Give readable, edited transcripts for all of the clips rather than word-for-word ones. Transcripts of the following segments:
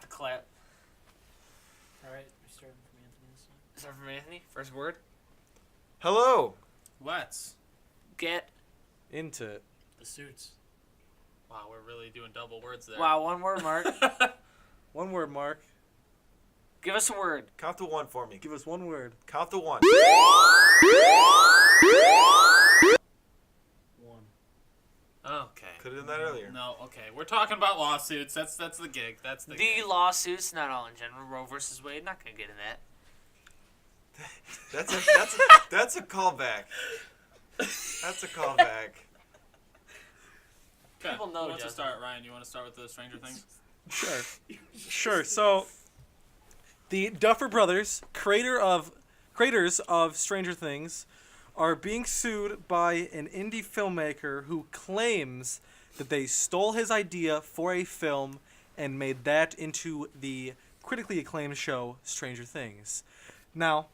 the clap. Alright, we starting from Anthony this time. Start from Anthony. First word. Hello. Let's. Get. Into it. The suits. Wow, we're really doing double words there. Wow, one word, Mark. One word, Mark. Give us a word. Count to one for me. Give us one word. Count to one. One. Okay. Could have done that earlier. No, okay. We're talking about lawsuits. That's the gig. That's the gig. The lawsuits, not all in general. Roe versus Wade. Not gonna get in that. That's a callback. That's a callback. Okay. People know, Who wants to Justin. start? Ryan, you want to start with the Stranger Things? Sure. So, the Duffer Brothers, creators of Stranger Things, are being sued by an indie filmmaker who claims that they stole his idea for a film and made that into the critically acclaimed show Stranger Things. Now,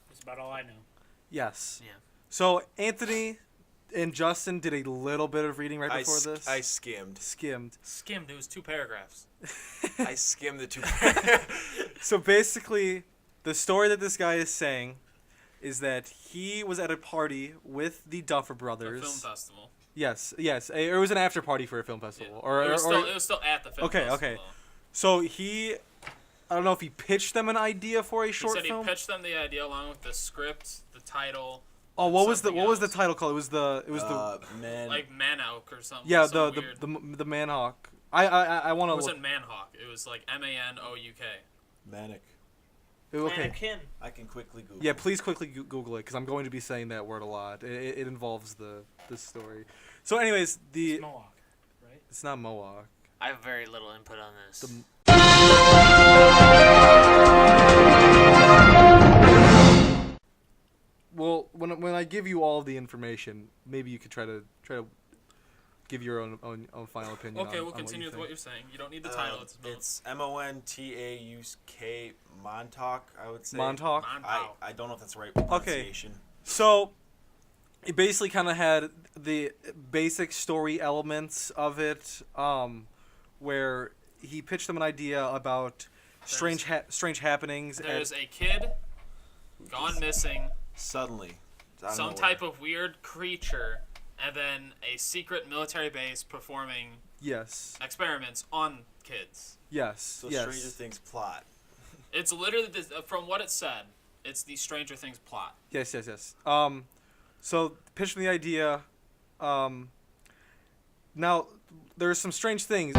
That's about all I know. yes. Yeah. So Anthony and Justin did a little bit of reading right before this. I skimmed. Skimmed. Skimmed. It was 2 paragraphs. I skimmed the two. So basically, the story that this guy is saying is that he was at a party with the Duffer A Brothers. film festival. Yes. It was an after party for a film festival. Yeah. It was still at the film Okay, festival. okay. though. So I don't know if he pitched them an idea for a short He said film. he pitched them the idea along with the script, the title. Oh, what was the something what was the else. title called? It was the Man. Like Manhawk or something. yeah some the weird. the Manhawk. I want It to wasn't Manhawk. It was like Manouk. Manic. Okay. Mannequin. I can quickly Google. Yeah, please quickly Google it because I'm going to be saying that word a lot. It involves this story. So, anyways, It's Mohawk, right? it's not Mohawk. I have very little input on this. Well, when I give you all the information, maybe you could try to give your own final opinion. Okay, on, we'll on continue with what what you're saying. You don't need the title. It's Montauk. Montauk, I would say. Montauk. I don't know if that's the right pronunciation. So, it basically kind of had the basic story elements of it, where he pitched them an idea about strange happenings. There's a kid gone missing. Suddenly. out of Some nowhere. type of weird creature, and then a secret military base performing Yes. experiments on kids. Yes. So yes. Stranger Things plot. It's literally this, from what it said. It's the Stranger Things plot. Yes. So pitching the idea. Now there's some strange things.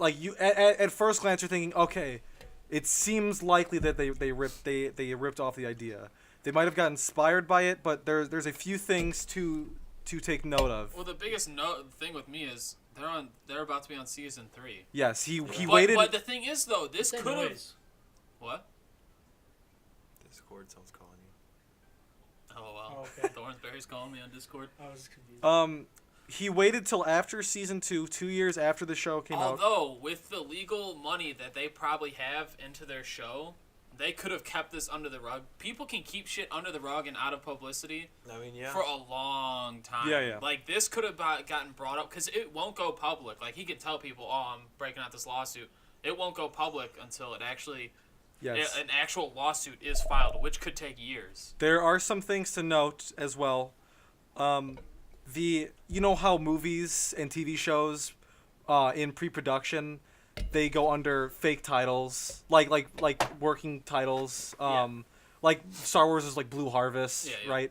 Like you, at first glance, you're thinking, okay, it seems likely that they ripped off the idea. They might have got inspired by it, but there's a few things to take note of. Well, the biggest thing with me is they're about to be on season 3. Yes, he But, waited. But the thing is, though, this That could have. noise. What? Discord, someone's calling you. Oh wow. Oh, okay. Thornsberry's calling me on Discord. I was confused. He waited till after season 2, 2 years after the show came out. Although, with the legal money that they probably have into their show, they could have kept this under the rug. People can keep shit under the rug and out of publicity I mean, yeah. for a long time. Yeah. Like, this could have gotten brought up, because it won't go public. Like, he could tell people, oh, I'm breaking out this lawsuit. It won't go public until it actually, Yes. an actual lawsuit is filed, which could take years. There are some things to note as well. You know how movies and TV shows, in pre-production, they go under fake titles, like working titles. Like Star Wars is like Blue Harvest, Yeah. right?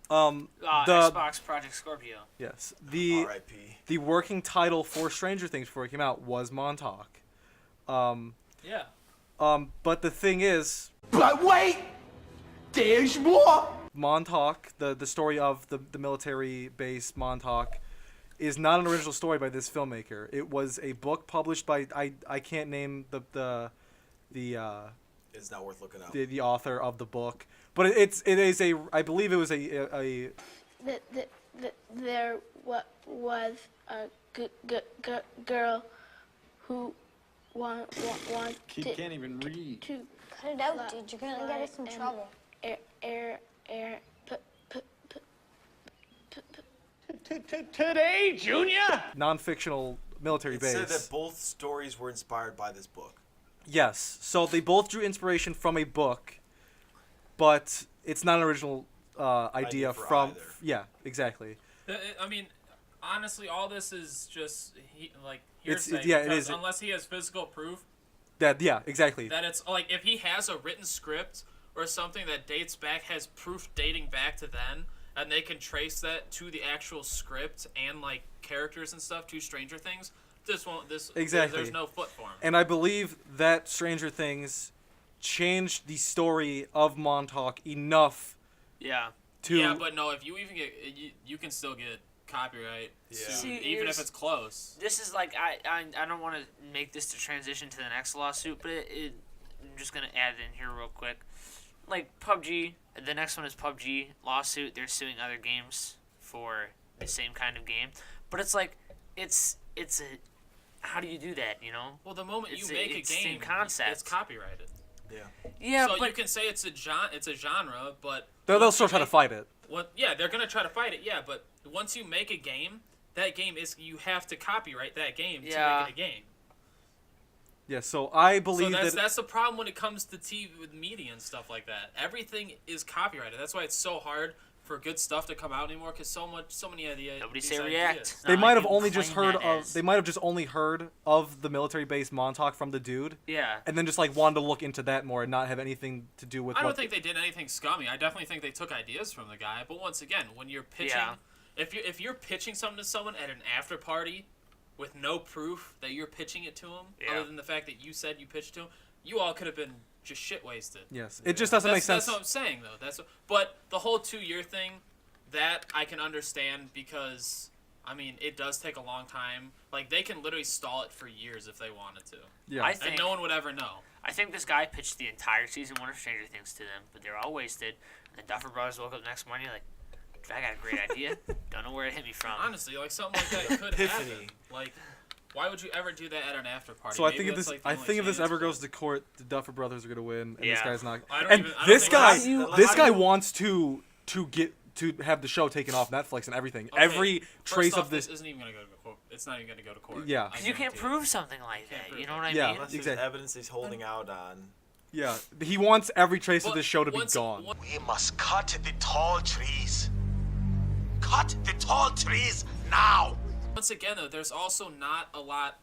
Xbox Project Scorpio. Yes. The R.I.P. working title for Stranger Things before it came out was Montauk. Yeah. But the thing is, But wait! There's more! Montauk, the story of the military base Montauk, is not an original story by this filmmaker. It was a book published by I can't name the It's not worth looking up. the author of the book, but it is a I believe it was a There was a girl who wanted He can't even read. to Cut it out, dude. You're gonna get us in trouble. Today, Junior? non-fictional military It base. said that both stories were inspired by this book. Yes. So they both drew inspiration from a book, but it's not an original idea for from. either. Yeah, exactly. I mean, honestly, all this is just It's- hearsay. yeah, it because is. Unless he has physical proof Yeah, exactly. that it's like if he has a written script or something that dates back, has proof dating back to then, and they can trace that to the actual script and like characters and stuff to Stranger Things. This won't. This Exactly. There's no foot for him. And I believe that Stranger Things changed the story of Montauk enough Yeah. to. Yeah, but no. If you even get, you can still get copyright. Yeah. sued, See, even if here's- it's close. This is like I don't want to make this to transition to the next lawsuit, but I'm just gonna add it in here real quick. Like PUBG, the next one is PUBG lawsuit. They're suing other games for the same kind of game, but it's like it's a how do you do that? You know? Well, the moment It's you make a it's the same game, concept. it's copyrighted. Yeah. Yeah, So but you can say it's a genre, but They'll once still you try to make- fight it. Yeah, they're gonna try to fight it. Yeah, but once you make a game, that game is you have to copyright that game to Yeah. make it a game. Yeah, so I So believe that. that's the problem when it comes to TV with media and stuff like that. Everything is copyrighted. That's why it's so hard for good stuff to come out anymore because so many ideas. nobody these say ideas. react. It's They not might like have you only claim just heard that of. as- They might have just only heard of the military base Montauk from the dude, Yeah. and then just like wanted to look into that more and not have anything to do with. I don't what think they did anything scummy. I definitely think they took ideas from the guy. But once again, when you're pitching, Yeah. if you're pitching something to someone at an after party with no proof that you're pitching it to him, Yeah. other than the fact that you said you pitched to him, you all could have been just shit wasted. Yes, it just doesn't make sense. That's what I'm saying though. But the whole 2-year thing, that I can understand because I mean it does take a long time. Like they can literally stall it for years if they wanted to, Yeah, I and think no one would ever know. I think this guy pitched the entire season one of Stranger Things to them, but they were all wasted. And the Duffer Brothers woke up the next morning like, I got a great idea. Don't know where it hit me from. Honestly, like something like that could Epiphany. happen. Like, why would you ever do that at an after party? So I Maybe think if that's, this, like, the I only think if this chance, ever but- goes to court, the Duffer Brothers are gonna win, and this Yeah. guy's not. I don't And even- I don't this think guy, that's- How this do guy you- wants to have the show taken off Netflix and everything. Okay, Every first trace off, of this. isn't even gonna go to court. It's not even gonna go to court. Yeah. I Because you can't guarantee it. prove something like Can't that. prove You know it. what I Yeah. mean? Unless there's Exactly. evidence he's holding out on. Yeah, he wants every trace of But this show to be once- gone. We must cut the tall trees. Cut the tall trees now. Once again, though, there's also not a lot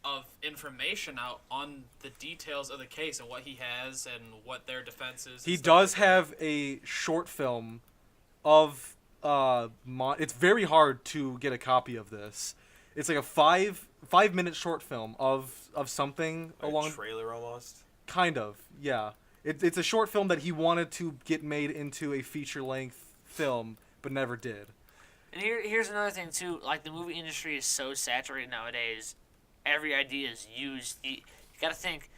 of information out on the details of the case and what he has and what their defense is. and He stuff does like that. have a short film of it's very hard to get a copy of this. It's like a 5-minute short film of something Like along a trailer almost. kind of, yeah. It's a short film that he wanted to get made into a feature-length film but never did. And here's another thing too. Like the movie industry is so saturated nowadays. Every idea is used. You got to think.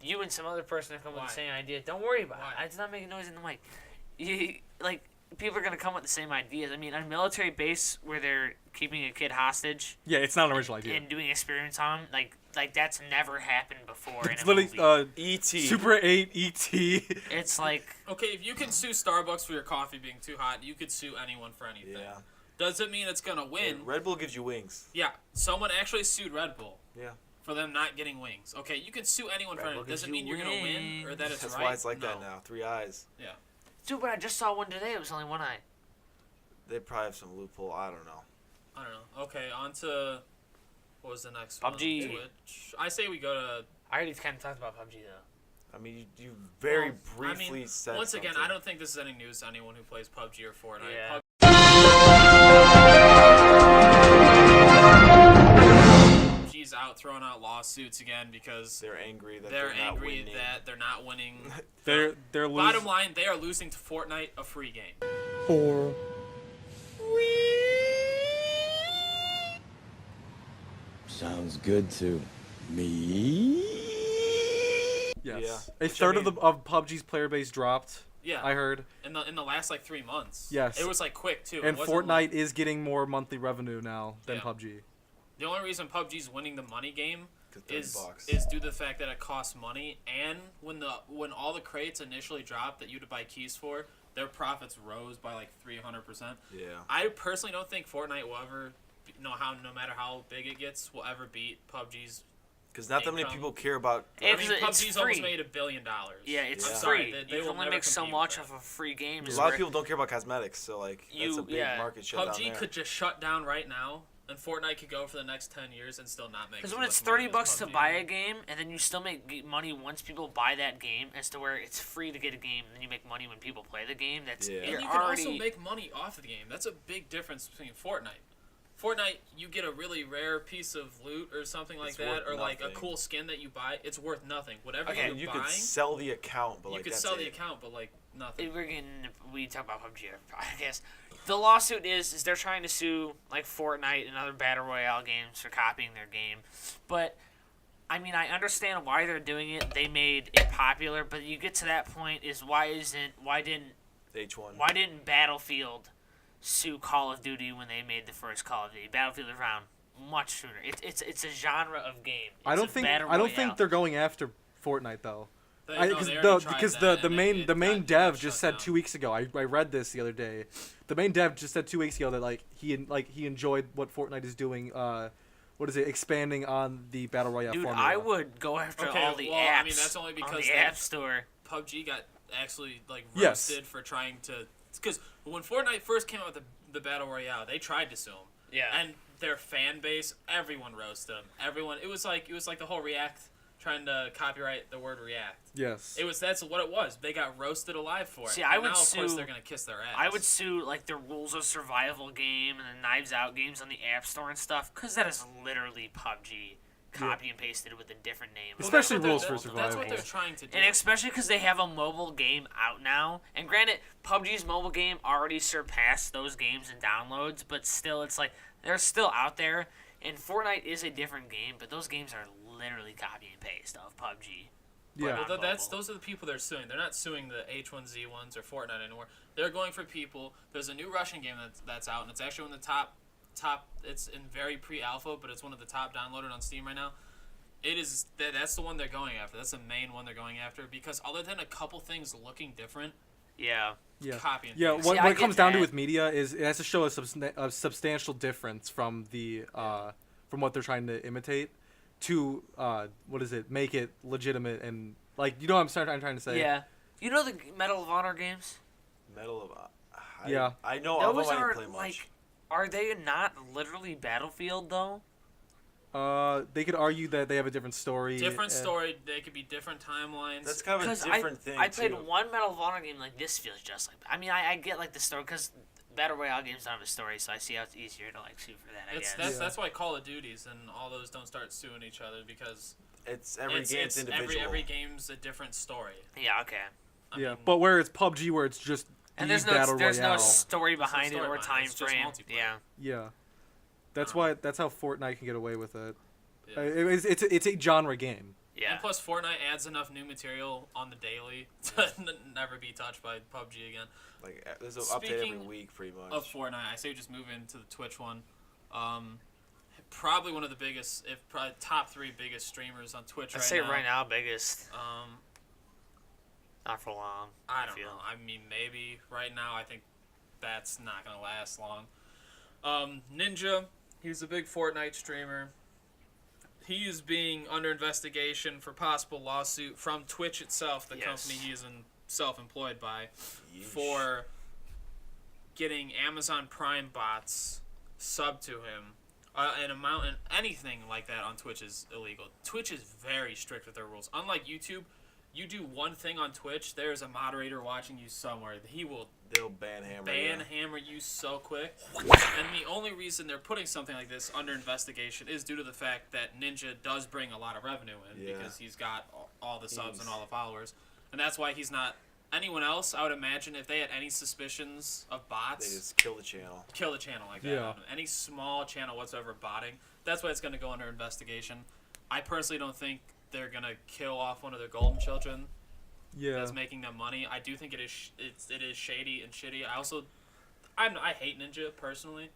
You and some other person have come with Why? the same idea. Don't worry about Why? it. It's not making noise in the mic. Like people are gonna come with the same ideas. I mean, a military base where they're keeping a kid hostage Yeah, it's not an original idea. and doing experiments on him, like that's never happened before It's in a literally movie. E.T. Super 8 E.T. It's like Okay, if you can sue Starbucks for your coffee being too hot, you could sue anyone for anything. Yeah. Doesn't mean it's gonna win. Red Bull gives you wings. Yeah, someone actually sued Red Bull Yeah. for them not getting wings. Okay, you can sue anyone for Red Bull anything. gives Doesn't you mean you're gonna win or that it's That's right. why it's like No. that now. 3 eyes. Yeah. dude, but I just saw one today. It was only one eye. They probably have some loophole. I don't know. I don't know. Okay, on to what was the next one? PUBG. Twitch. I say we go to. I already kind of talked about PUBG though. I mean, you very Well, I briefly mean, said once again, something. I don't think this is any news to anyone who plays PUBG or Fortnite. Yeah. PUBG's out throwing out lawsuits again because They're angry that they're not angry winning. that they're not winning. They're Bottom losing. line, they are losing to Fortnite, a free game. Sounds good to me. Yes. Yeah. A third of PUBG's player base dropped. Yeah. I heard. In the last like 3 months. Yes. It was like quick too. It And wasn't Fortnite like- is getting more monthly revenue now than Yeah. PUBG. The only reason PUBG's winning the money game is $30. due to the fact that it costs money, and when all the crates initially dropped that you had to buy keys for, their profits rose by like 300%. Yeah. I personally don't think Fortnite will ever, no matter how big it gets, will ever beat PUBG's. Because not that many income. people care about. It's- I mean, PUBG's it's almost free. made $1 billion. Yeah, it's Yeah. free. Sorry, they You will can only never make so compete much with off of free games. A lot of where- people don't care about cosmetics, so like that's a big market shut down PUBG there. could just shut down right now, and Fortnite could go for the next 10 years and still not make. Because as when it's much money $30 as to PUBG. buy a game, and then you still make money once people buy that game, as to where it's free to get a game, and then you make money when people play the game. That's Yeah. And you're you can already. also make money off of the game. That's a big difference between Fortnite. Fortnite, you get a really rare piece of loot or something like It's that, worth or like a nothing. cool skin that you buy. It's worth nothing. Whatever Okay, you're you buying, could sell the account, but you like could that's sell the it. account, but like nothing. We talk about PUBG, I guess. The lawsuit is they're trying to sue like Fortnite and other battle royale games for copying their game, but I mean I understand why they're doing it. They made it popular, but you get to that point is why didn't Battlefield sue Call of Duty when they made the first Call of Duty? Battlefield is around much sooner. It's a genre of game. I don't think they're going after Fortnite though. Because the main dev just said 2 weeks ago. I read this the other day. The main dev just said 2 weeks ago that he enjoyed what Fortnite is doing. Expanding on the battle royale Dude, formula. I would go after all the apps. I mean, that's only on because the App Store. PUBG got actually like Yes. roasted for trying to. Because when Fortnite first came out with the battle royale, they tried to sue them. Yeah. And their fan base, everyone roasted them. Everyone. It was like the whole React trying to copyright the word React. Yes. That's what it was. They got roasted alive for it. See, I And would now, of course, sue- they're gonna kiss their ass. I would sue like the Rules of Survival game and the Knives Out games on the App Store and stuff, because that is literally PUBG copy and pasted with a different name. Well, Especially that's what Rules they're- for That's what Survival. they're trying to do. And especially because they have a mobile game out now. And granted, PUBG's mobile game already surpassed those games in downloads, but still, it's like they're still out there. And Fortnite is a different game, but those games are literally copy and paste of PUBG. Yeah. But Well, on mobile. those are the people they're suing. They're not suing the H1Z1s or Fortnite anymore. They're going for people. There's a new Russian game that's out, and it's actually one of the top. It's in very pre-alpha, but it's one of the top downloaded on Steam right now. It is that's the one they're going after. That's the main one they're going after because other than a couple things looking different, Yeah. Yeah. copy and Yeah, paste. what I it comes get down to that. with media is it has to show a substantial difference from the from what they're trying to imitate to make it legitimate and like you know what I'm trying to say. Yeah. You know the Medal of Honor games? Medal of. Yeah. I know of them. Those I didn't are play much. like, are they not literally Battlefield though? They could argue that they have a different story. Different story. They could be different timelines. That's kind of a Because different thing I played too. one Medal of Honor game like this feels just like. I mean, I get like the story because Battle Royale games don't have a story, so I see how it's easier to like sue for that. I guess. That's why Call of Duties and all those don't start suing each other because It's every game's individual. every game's a different story. Yeah. Okay. I Yeah, mean, but where it's PUBG, where it's just And the there's battle no royale. story behind story it or behind it, time it's just frame. multiplayer. Yeah. Yeah, that's Oh. that's how Fortnite can get away with it. Yeah. It's a genre game. Yeah. And plus, Fortnite adds enough new material on the daily to never be touched by PUBG again. Like there's an update every Speaking week, pretty much. Of Fortnite, I say we just move into the Twitch one. Probably one of the biggest, if probably top 3 biggest streamers on Twitch I right say now. right now biggest. Um, Not for long. I don't feel. know. I mean, maybe right now. I think that's not gonna last long. Ninja, he's a big Fortnite streamer. He is being under investigation for possible lawsuit from Twitch itself, the Yes. company he is self-employed by, Yeesh. for getting Amazon Prime bots sub to him. An amount and anything like that on Twitch is illegal. Twitch is very strict with their rules. Unlike YouTube, you do one thing on Twitch, there's a moderator watching you somewhere. He will They'll ban hammer. hammer you so quick. And the only reason they're putting something like this under investigation is due to the fact that Ninja does bring a lot of revenue in Yeah. because he's got all the subs and all the followers. And that's why he's not... Anyone else, I would imagine, if they had any suspicions of bots... They just kill the channel. kill the channel like that. Yeah. Any small channel whatsoever botting, that's why it's going to go under investigation. I personally don't think they're going to kill off one of their golden children Yeah. that's making them money. I do think it is shady and shitty. I hate Ninja personally.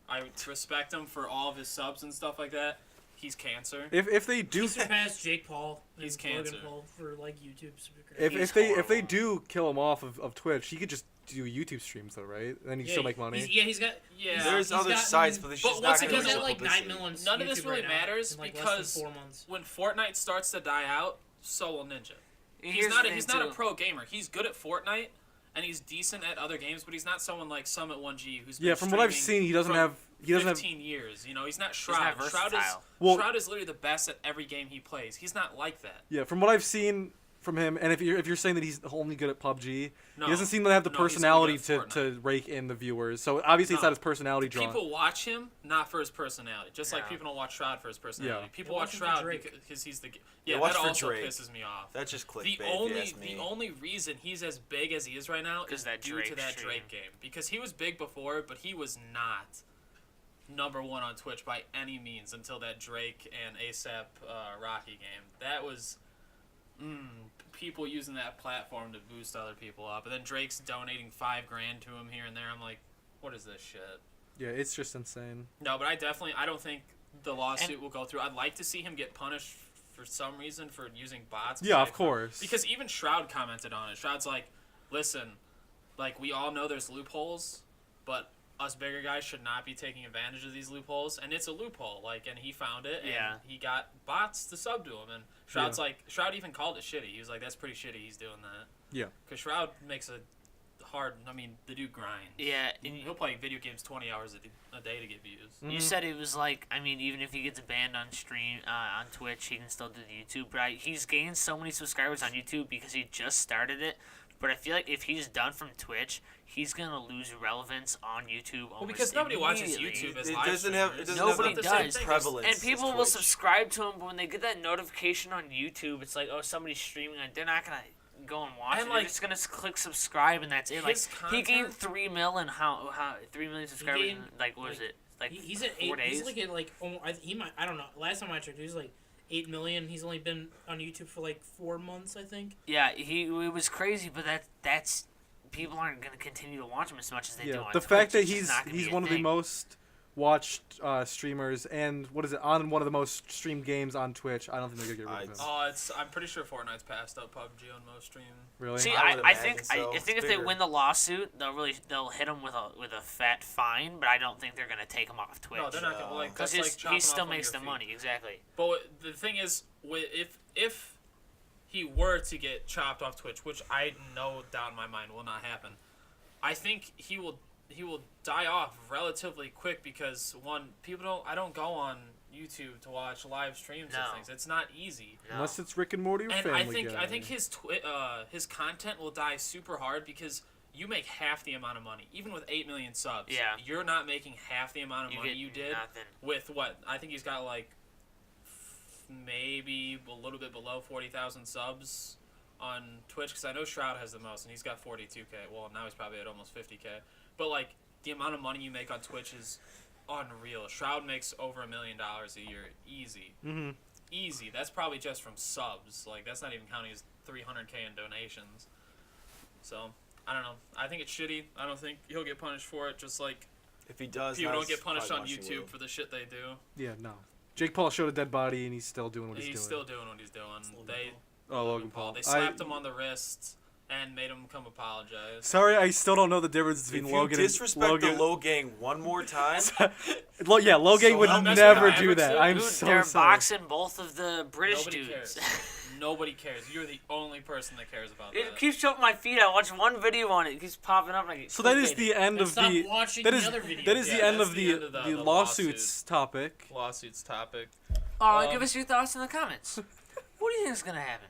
I respect him for all of his subs and stuff like that. he's cancer. If they do He surpassed Jake Paul. He's and Logan cancer. Paul for like YouTube. if they do kill him off of Twitch, he could just do YouTube streams though, right? Then he can still make money. He's got. Yeah. There's other sites, but it's just once not again, going to He's got like 9 million. None of this YouTube really right now matters in, like, because less than 4 months. when Fortnite starts to die out, so will Ninja. Here's He's not a pro gamer. He's good at Fortnite and he's decent at other games, but he's not someone like Summit 1G who's been From what I've seen, he doesn't have 15 years. You know, he's not Shroud. not Shroud versatile. Shroud is literally the best at every game he plays. He's not like that. Yeah, from what I've seen from him, and if you're saying that he's only good at PUBG, No. he doesn't seem to have the No, he's personality really good at to rake in the viewers. So obviously it's No. not his personality draw. People watch him not for his personality, just like Yeah. people don't watch Shroud for his personality. Yeah. People They watch watch him for Shroud Drake. because he's the. They Yeah, watch that for also Drake. pisses me off. That's just clickbait. The if you only ask me. the only reason he's as big as he is right now is that due Drake to that stream. Drake game. Because he was big before, but he was not #1 on Twitch by any means until that Drake and ASAP Rocky game. That was people using that platform to boost other people up, and then Drake's donating $5,000 to him here and there. I'm like, what is this shit? Yeah, it's just insane. No, but I don't think the lawsuit will go through. I'd like to see him get punished for some reason for using bots. Yeah, of course. Because even Shroud commented on it. Shroud's like, listen, like, we all know there's loopholes, but us bigger guys should not be taking advantage of these loopholes, and it's a loophole, like, and he found it, and Yeah. he got bots to sub to him, and Shroud's like, Shroud even called it shitty. He was like, that's pretty shitty he's doing that. Yeah. Because Shroud makes a hard, the dude grinds. Yeah, and He'll play video games 20 hours a day to get views. you said it was like, I mean, even if he gets banned on stream, on Twitch, he can still do the YouTube. But he's gained so many subscribers on YouTube because he just started it. But I feel like if he's done from Twitch, he's gonna lose relevance on YouTube. Well, because nobody watches YouTube as It live doesn't have. streamers. It doesn't Nobody have the does. same prevalence. And as people will Twitch. subscribe to him, but when they get that notification on YouTube, it's like, oh, somebody's streaming. They're not gonna go and watch And, it. like, They're just gonna click subscribe, and that's it. Like, his he gained content- 3 million. How 3 million subscribers? gained, in, like, what was it? Like He's at 4 days. He's like at like he might. I don't know. Last time I checked, he was like 8 million. He's only been on YouTube for like 4 months, I think. Yeah, it was crazy, but that's people aren't gonna continue to watch him as much as they do on The Twitch. fact that It's just not gonna he's be a one of the thing. most watched streamers and on one of the most streamed games on Twitch, I don't think they're gonna get rid of him. Oh, I'm pretty sure Fortnite's passed up PUBG on most stream. Really? See, I would I think imagine so. I It's think if they bigger. win the lawsuit, they'll hit him with a fat fine, but I don't think they're gonna take him off Twitch. No, they're not gonna like. because That's like chopping he still off one of makes your the feet. money exactly. But the thing is, if he were to get chopped off Twitch, which I no doubt in my mind will not happen, I think he will die off relatively quick because I don't go on YouTube to watch live streams No. of things. It's not easy. Unless it's Rick and Morty or And Family Guy. I think his content will die super hard because you make half the amount of money, even with 8 million subs. Yeah. You're not making half the amount of money get you did nothing. with what I think he's got like maybe a little bit below 40,000 subs on Twitch because I know Shroud has the most and he's got 42K. Well, now he's probably at almost 50K. But like the amount of money you make on Twitch is unreal. Shroud makes over $1 million a year, easy. Mhm. Easy. That's probably just from subs. Like that's not even counting his 300K in donations. So I don't know. I think it's shitty. I don't think he'll get punished for it. Just like If he does, people not don't get as punished on probably much he YouTube will. for the shit they do. Yeah, no. Jake Paul showed a dead body and he's still doing what he's He's doing. still doing what he's doing. Logan Paul. They slapped him on the wrist and made him come apologize. Sorry, I still don't know the difference If between you Logan disrespect and Logan. the Low Gang one more time, Yeah, Logan So would how much never would do Mavericks that. do? I'm Dude, so they're sorry. boxing both of the British Nobody dudes. cares. Nobody cares. You're the only person that cares about It that. keeps showing my feed. I watch one video on it. It keeps popping up. Like, So that is the end And of stop the. watching That the is other videos. that is Yeah, the end that's of the the end of the lawsuits topic. Lawsuits topic. Give us your thoughts in the comments. What do you think is gonna happen?